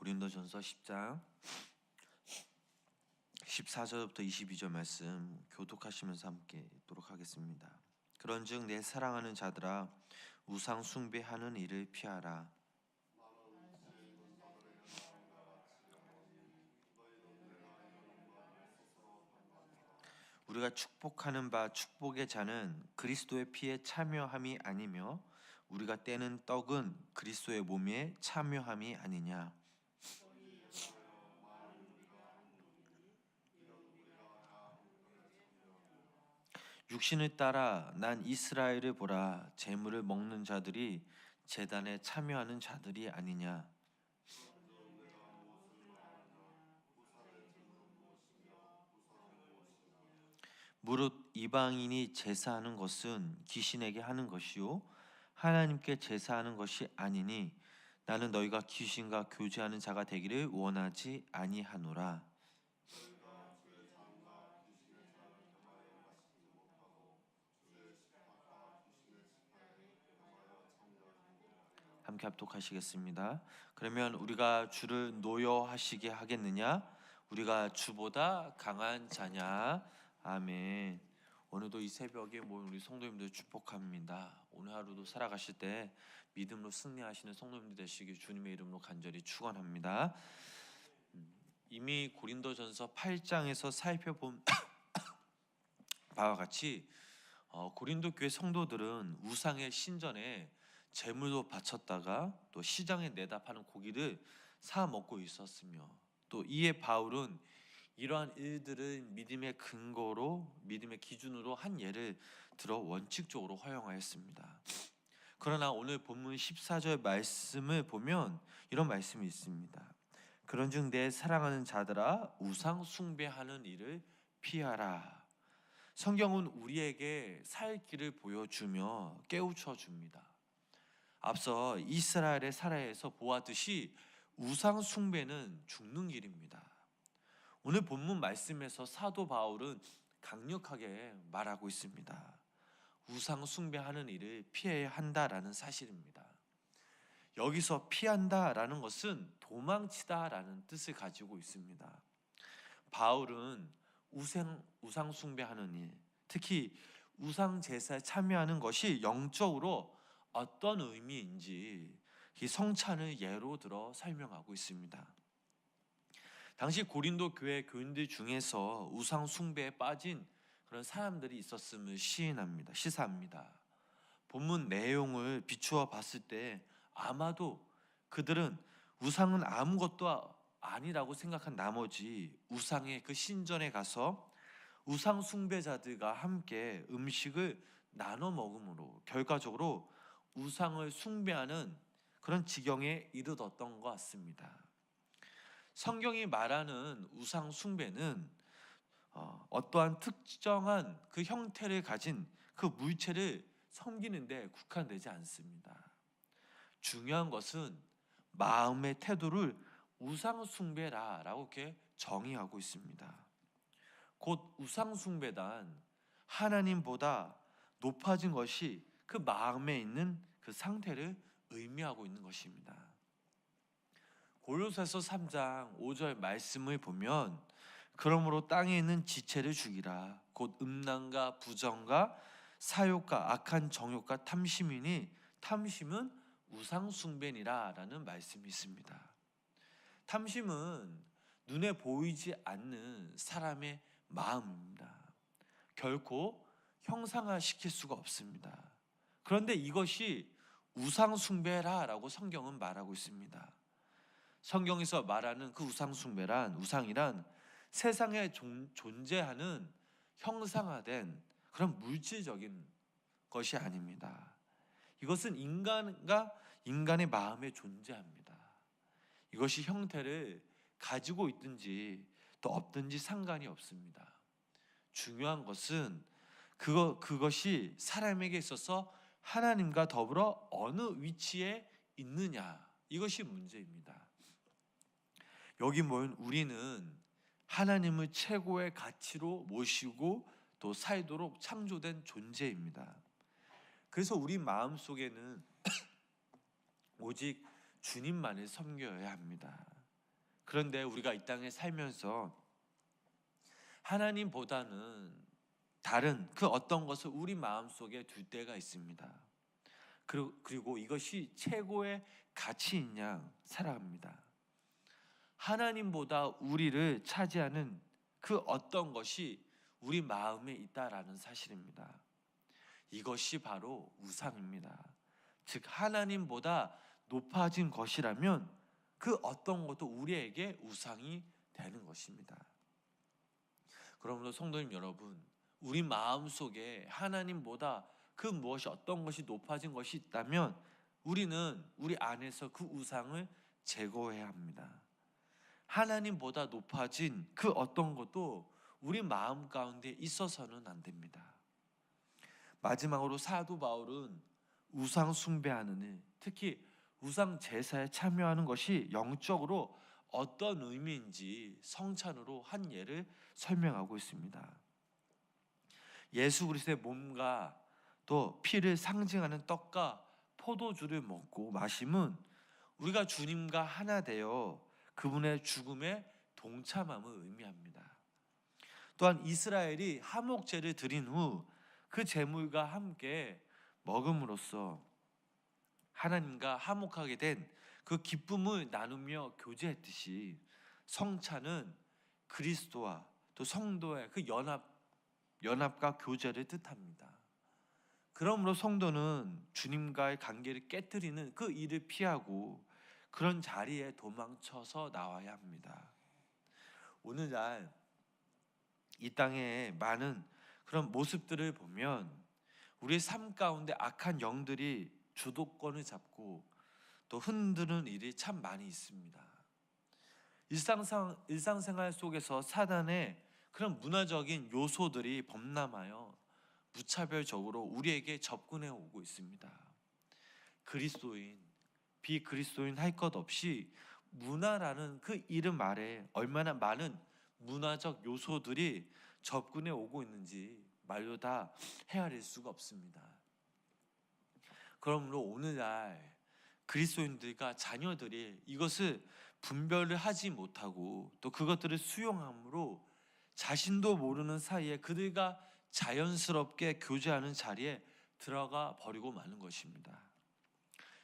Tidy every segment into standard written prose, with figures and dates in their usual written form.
고린도전서 10장 14절부터 22절 말씀 교독하시면서 함께 읽도록 하겠습니다. 그런즉 내 사랑하는 자들아 우상 숭배하는 일을 피하라. 우리가 축복하는 바 축복의 잔은 그리스도의 피에 참여함이 아니며 우리가 떼는 떡은 그리스도의 몸에 참여함이 아니냐. 육신을 따라 난 이스라엘을 보라. 제물을 먹는 자들이 제단에 참여하는 자들이 아니냐. 무릇 이방인이 제사하는 것은 귀신에게 하는 것이요 하나님께 제사하는 것이 아니니 나는 너희가 귀신과 교제하는 자가 되기를 원하지 아니하노라. 함께 합독하시겠습니다. 그러면 우리가 주를 노여하시게 하겠느냐? 우리가 주보다 강한 자냐? 아멘. 오늘도 이 새벽에 모인 우리 성도님들 축복합니다. 오늘 하루도 살아가실 때 믿음으로 승리하시는 성도님들 되시길 주님의 이름으로 간절히 축원합니다. 이미 고린도전서 8장에서 살펴본 바와 같이 고린도 교회 성도들은 우상의 신전에 제물도 바쳤다가 또 시장에 내다 파는 고기를 사 먹고 있었으며, 또 이에 바울은 이러한 일들을 믿음의 근거로, 믿음의 기준으로 한 예를 들어 원칙적으로 허용하였습니다. 그러나 오늘 본문 14절 말씀을 보면 이런 말씀이 있습니다. 그런즉 내 사랑하는 자들아 우상 숭배하는 일을 피하라. 성경은 우리에게 살 길을 보여주며 깨우쳐 줍니다. 앞서 이스라엘의 사례에서 보았듯이 우상 숭배는 죽는 길입니다. 오늘 본문 말씀에서 사도 바울은 강력하게 말하고 있습니다. 우상 숭배하는 일을 피해야 한다라는 사실입니다. 여기서 피한다라는 것은 도망치다라는 뜻을 가지고 있습니다. 바울은 우상 숭배하는 일, 특히 우상 제사에 참여하는 것이 영적으로 어떤 의미인지 이 성찬을 예로 들어 설명하고 있습니다. 당시 고린도 교회 교인들 중에서 우상 숭배에 빠진 그런 사람들이 있었음을 시사합니다. 본문 내용을 비추어 봤을 때 아마도 그들은 우상은 아무것도 아니라고 생각한 나머지 우상의 그 신전에 가서 우상 숭배자들과 함께 음식을 나눠 먹음으로 결과적으로 우상을 숭배하는 그런 지경에 이르렀던 것 같습니다. 성경이 말하는 우상 숭배는 어떠한 특정한 그 형태를 가진 그 물체를 섬기는 데 국한되지 않습니다. 중요한 것은 마음의 태도를 우상 숭배라라고 이렇게 정의하고 있습니다. 곧 우상 숭배단 하나님보다 높아진 것이 그 마음에 있는 그 상태를 의미하고 있는 것입니다. 골로새서 3장 5절 말씀을 보면 그러므로 땅에 있는 지체를 죽이라. 곧 음란과 부정과 사욕과 악한 정욕과 탐심이니 탐심은 우상 숭배니라 라는 말씀이 있습니다. 탐심은 눈에 보이지 않는 사람의 마음입니다. 결코 형상화시킬 수가 없습니다. 그런데 이것이 우상 숭배라라고 성경은 말하고 있습니다. 성경에서 말하는 그 우상이란 세상에 존재하는 형상화된 그런 물질적인 것이 아닙니다. 이것은 인간과 인간의 마음에 존재합니다. 이것이 형태를 가지고 있든지 또 없든지 상관이 없습니다. 중요한 것은 그것이 사람에게 있어서 하나님과 더불어 어느 위치에 있느냐, 이것이 문제입니다. 여기 모인 우리는 하나님을 최고의 가치로 모시고 또 살도록 창조된 존재입니다. 그래서 우리 마음속에는 오직 주님만을 섬겨야 합니다. 그런데 우리가 이 땅에 살면서 하나님보다는 다른 그 어떤 것을 우리 마음속에 둘 때가 있습니다. 그리고 이것이 최고의 가치인 양 살아갑니다. 하나님보다 우리를 차지하는 그 어떤 것이 우리 마음에 있다라는 사실입니다. 이것이 바로 우상입니다. 즉 하나님보다 높아진 것이라면 그 어떤 것도 우리에게 우상이 되는 것입니다. 그러므로 성도님 여러분, 우리 마음속에 하나님보다 그 무엇이 어떤 것이 높아진 것이 있다면 우리는 우리 안에서 그 우상을 제거해야 합니다. 하나님보다 높아진 그 어떤 것도 우리 마음 가운데 있어서는 안 됩니다. 마지막으로 사도 바울은 우상 숭배하는 일, 특히 우상 제사에 참여하는 것이 영적으로 어떤 의미인지 성찬으로 한 예를 설명하고 있습니다. 예수 그리스도의 몸과 또 피를 상징하는 떡과 포도주를 먹고 마심은 우리가 주님과 하나 되어 그분의 죽음에 동참함을 의미합니다. 또한 이스라엘이 화목제를 드린 후 그 제물과 함께 먹음으로써 하나님과 화목하게 된 그 기쁨을 나누며 교제했듯이 성찬은 그리스도와 또 성도의 그 연합과 교제를 뜻합니다. 그러므로 성도는 주님과의 관계를 깨뜨리는 그 일을 피하고 그런 자리에 도망쳐서 나와야 합니다. 오늘날 이 땅에 많은 그런 모습들을 보면 우리의 삶 가운데 악한 영들이 주도권을 잡고 또 흔드는 일이 참 많이 있습니다. 일상생활 속에서 사단의 그런 문화적인 요소들이 범람하여 무차별적으로 우리에게 접근해 오고 있습니다. 그리스도인, 비그리스도인 할 것 없이 문화라는 그 이름 아래 얼마나 많은 문화적 요소들이 접근해 오고 있는지 말로 다 헤아릴 수가 없습니다. 그러므로 오늘날 그리스도인들과 자녀들이 이것을 분별을 하지 못하고 또 그것들을 수용함으로 자신도 모르는 사이에 그들과 자연스럽게 교제하는 자리에 들어가 버리고 마는 것입니다.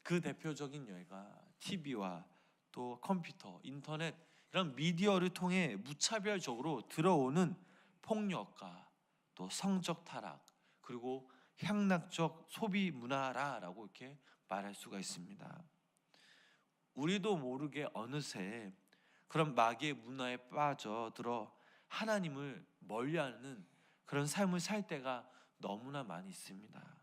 그 대표적인 예가 TV와 또 컴퓨터, 인터넷 이런 미디어를 통해 무차별적으로 들어오는 폭력과 또 성적 타락 그리고 향락적 소비 문화라고 이렇게 말할 수가 있습니다. 우리도 모르게 어느새 그런 마귀의 문화에 빠져들어 하나님을 멀리하는 그런 삶을 살 때가 너무나 많이 있습니다.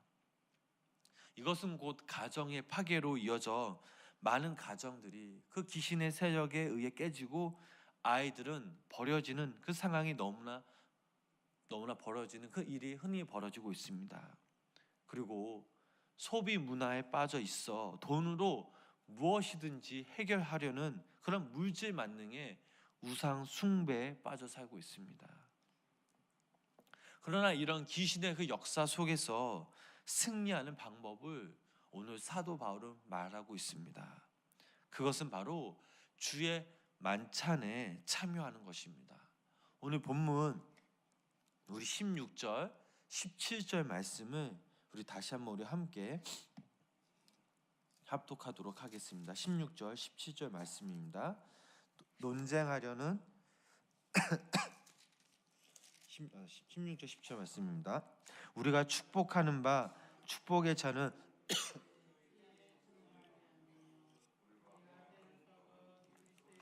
이것은 곧 가정의 파괴로 이어져 많은 가정들이 그 귀신의 세력에 의해 깨지고 아이들은 버려지는 그 상황이 너무나 벌어지는 그 일이 흔히 벌어지고 있습니다. 그리고 소비 문화에 빠져 있어 돈으로 무엇이든지 해결하려는 그런 물질 만능의 우상 숭배에 빠져 살고 있습니다. 그러나 이런 귀신의 그 역사 속에서 승리하는 방법을 오늘 사도 바울은 말하고 있습니다. 그것은 바로 주의 만찬에 참여하는 것입니다. 오늘 본문 우리 16절, 17절 말씀을 우리 다시 한번 우리 함께 합독하도록 하겠습니다. 16절, 17절 말씀입니다. 논쟁하려는 16절, 17절 말씀입니다. 우리가 축복하는 바 축복의 차는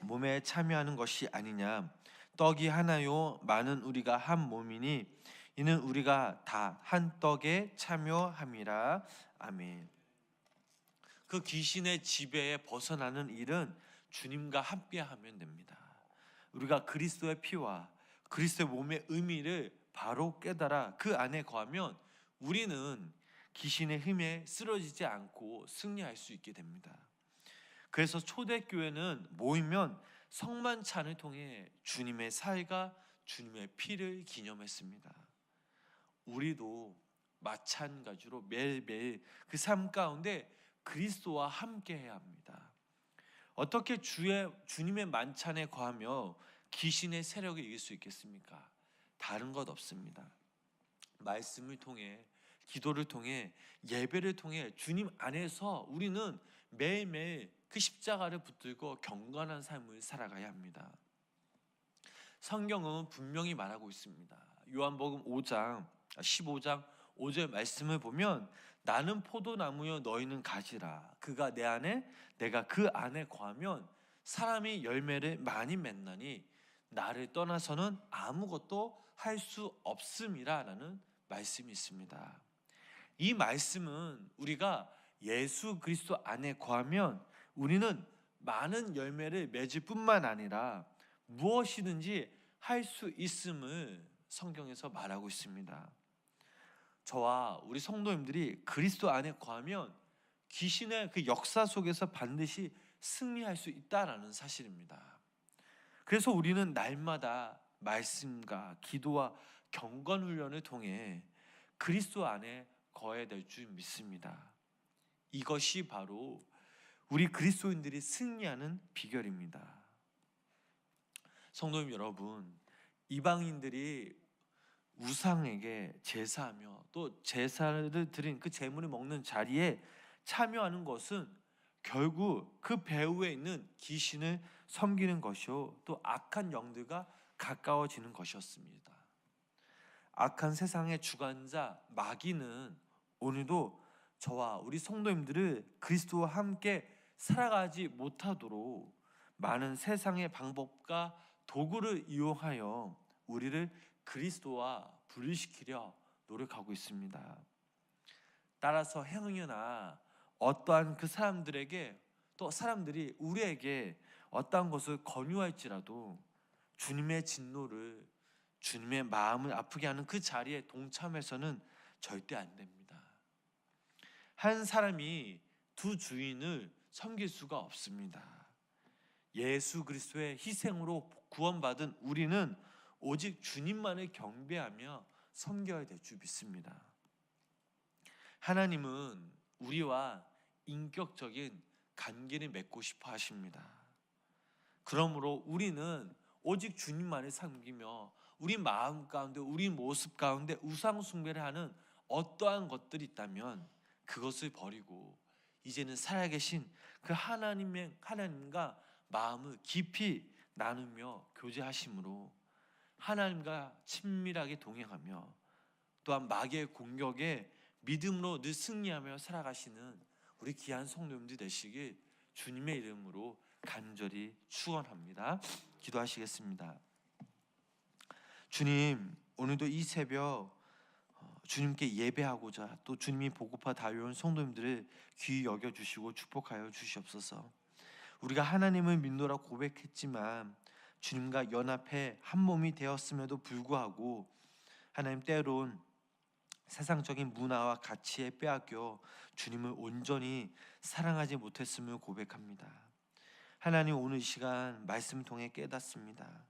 몸에 참여하는 것이 아니냐. 떡이 하나요 많은 우리가 한 몸이니 이는 우리가 다 한 떡에 참여함이라. 아멘. 그 귀신의 지배에 벗어나는 일은 주님과 함께 하면 됩니다. 우리가 그리스도의 피와 그리스도의 몸의 의미를 바로 깨달아 그 안에 거하면 우리는 귀신의 힘에 쓰러지지 않고 승리할 수 있게 됩니다. 그래서 초대교회는 모이면 성만찬을 통해 주님의 살과 주님의 피를 기념했습니다. 우리도 마찬가지로 매일매일 그 삶 가운데 그리스도와 함께 해야 합니다. 어떻게 주님의 만찬에 거하며 귀신의 세력을 이길 수 있겠습니까? 다른 것 없습니다. 말씀을 통해, 기도를 통해, 예배를 통해 주님 안에서 우리는 매일매일 그 십자가를 붙들고 경건한 삶을 살아가야 합니다. 성경은 분명히 말하고 있습니다. 요한복음 15장 5절 말씀을 보면 나는 포도나무여 너희는 가지라. 그가 내 안에 내가 그 안에 거하면 사람이 열매를 많이 맺나니 나를 떠나서는 아무것도 할 수 없음이라 라는 말씀이 있습니다. 이 말씀은 우리가 예수 그리스도 안에 거하면 우리는 많은 열매를 맺을 뿐만 아니라 무엇이든지 할 수 있음을 성경에서 말하고 있습니다. 저와 우리 성도님들이 그리스도 안에 거하면 귀신의 그 역사 속에서 반드시 승리할 수 있다라는 사실입니다. 그래서 우리는 날마다 말씀과 기도와 경건 훈련을 통해 그리스도 안에 거해야 될 줄 믿습니다. 이것이 바로 우리 그리스도인들이 승리하는 비결입니다. 성도님 여러분, 이방인들이 우상에게 제사하며 또 제사를 드린 그 제물을 먹는 자리에 참여하는 것은 결국 그 배후에 있는 귀신을 섬기는 것이요 또 악한 영들과 가까워지는 것이었습니다. 악한 세상의 주관자 마귀는 오늘도 저와 우리 성도님들을 그리스도와 함께 살아가지 못하도록 많은 세상의 방법과 도구를 이용하여 우리를 그리스도와 분리시키려 노력하고 있습니다. 따라서 행여나 어떠한 그 사람들에게 또 사람들이 우리에게 어떠한 것을 권유할지라도 주님의 진노를 주님의 마음을 아프게 하는 그 자리에 동참해서는 절대 안 됩니다. 한 사람이 두 주인을 섬길 수가 없습니다. 예수 그리스도의 희생으로 구원받은 우리는 오직 주님만을 경배하며 섬겨야 될 줄 믿습니다. 하나님은 우리와 인격적인 관계를 맺고 싶어 하십니다. 그러므로 우리는 오직 주님만을 섬기며 우리 마음 가운데 우리 모습 가운데 우상 숭배를 하는 어떠한 것들이 있다면 그것을 버리고 이제는 살아계신 그 하나님과 마음을 깊이 나누며 교제하심으로 하나님과 친밀하게 동행하며 또한 마귀의 공격에 믿음으로 늘 승리하며 살아가시는 우리 귀한 성도님들 되시길 주님의 이름으로 간절히 축원합니다. 기도하시겠습니다. 주님, 오늘도 이 새벽 주님께 예배하고자 또 주님이 보고파 달려온 성도님들을 귀히 여겨주시고 축복하여 주시옵소서. 우리가 하나님을 믿노라 고백했지만 주님과 연합해 한 몸이 되었음에도 불구하고 하나님 때론 세상적인 문화와 가치에 빼앗겨 주님을 온전히 사랑하지 못했음을 고백합니다. 하나님, 오늘 이 시간 말씀을 통해 깨닫습니다.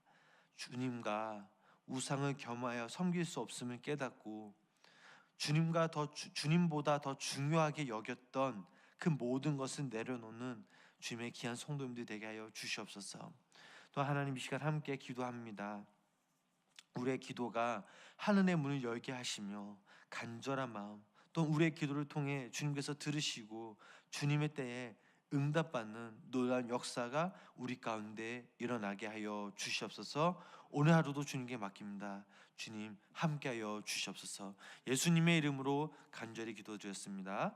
주님과 우상을 겸하여 섬길 수 없음을 깨닫고 주님보다 더 중요하게 여겼던 그 모든 것을 내려놓는 주님의 귀한 성도님들 되게 하여 주시옵소서. 또 하나님, 이 시간 함께 기도합니다. 우리의 기도가 하늘의 문을 열게 하시며 간절한 마음 또 우리의 기도를 통해 주님께서 들으시고 주님의 때에 응답받는 놀라운 역사가 우리 가운데 일어나게 하여 주시옵소서. 오늘 하루도 주님께 맡깁니다. 주님 함께하여 주시옵소서. 예수님의 이름으로 간절히 기도드렸습니다.